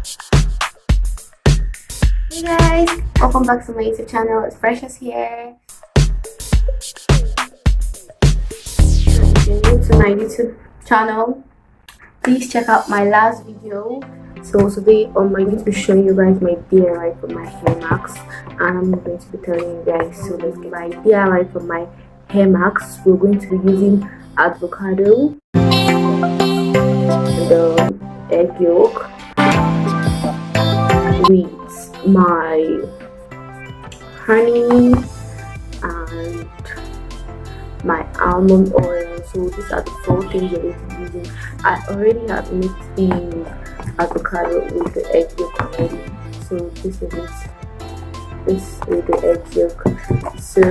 Hey guys, welcome back to my YouTube channel. It's Precious here. If you're new to my YouTube channel, please check out my last video. So today on my video, I'll be showing you guys my DIY for my hair mask, and I'm going to be telling you guys. So let's get my DIY for my hair mask. We're going to be using avocado, the egg yolk, with my honey and my almond oil. So these are the 4 things we're going to be using. I already have mixed the avocado with the egg yolk already. So this is with the egg yolk. So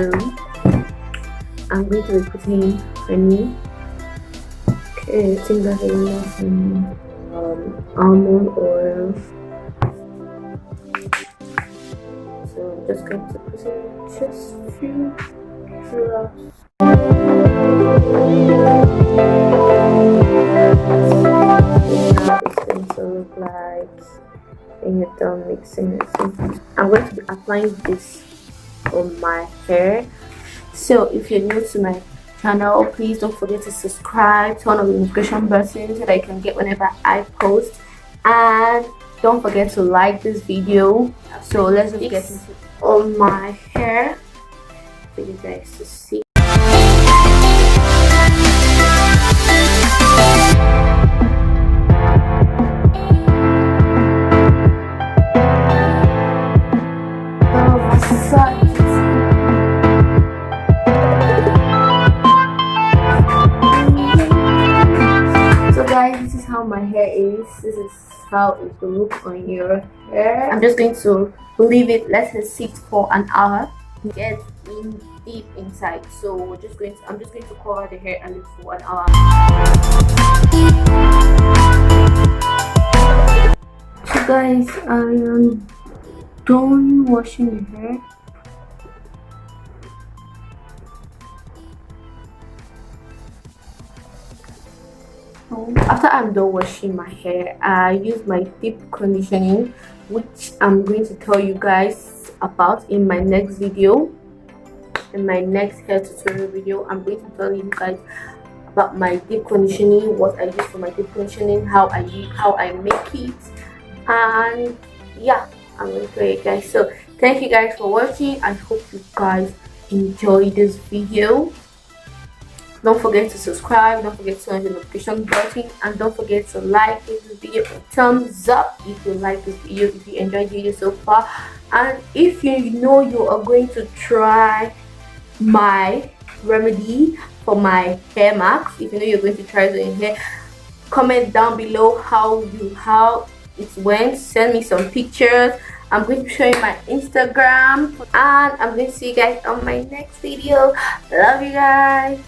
I'm going to be putting honey. Okay, I think that's enough. Almond oil. So I'm just going to put in just a few drops. Now it's going to look like when you're done mixing it. So I'm going to be applying this on my hair. So if you're new to my channel, please don't forget to subscribe, turn on the notification button so that you can get whenever I post, and don't forget to like this video. So let's just get into on my hair for you guys to see. This is how my hair is. This is how it will look on your hair. I'm just going to leave it, let it sit for an hour, get in deep inside. So I'm just going to cover the hair and leave for an hour. So guys, I am done washing the hair. After I'm done washing my hair, I use my deep conditioning, which I'm going to tell you guys about in my next video. In my next hair tutorial video, I'm going to tell you guys about my deep conditioning, what I use for my deep conditioning, how I make it, and yeah, I'm going to tell you guys. So thank you guys for watching. I hope you guys enjoyed this video. Don't forget to subscribe, don't forget to turn the notification button, and don't forget to like this video. Thumbs up if you like this video, if you enjoyed the video so far. And if you know you are going to try my remedy for my hair mask, if you know you're going to try it on your hair, comment down below how it went. Send me some pictures. I'm going to show you my Instagram, and I'm going to see you guys on my next video. Love you guys.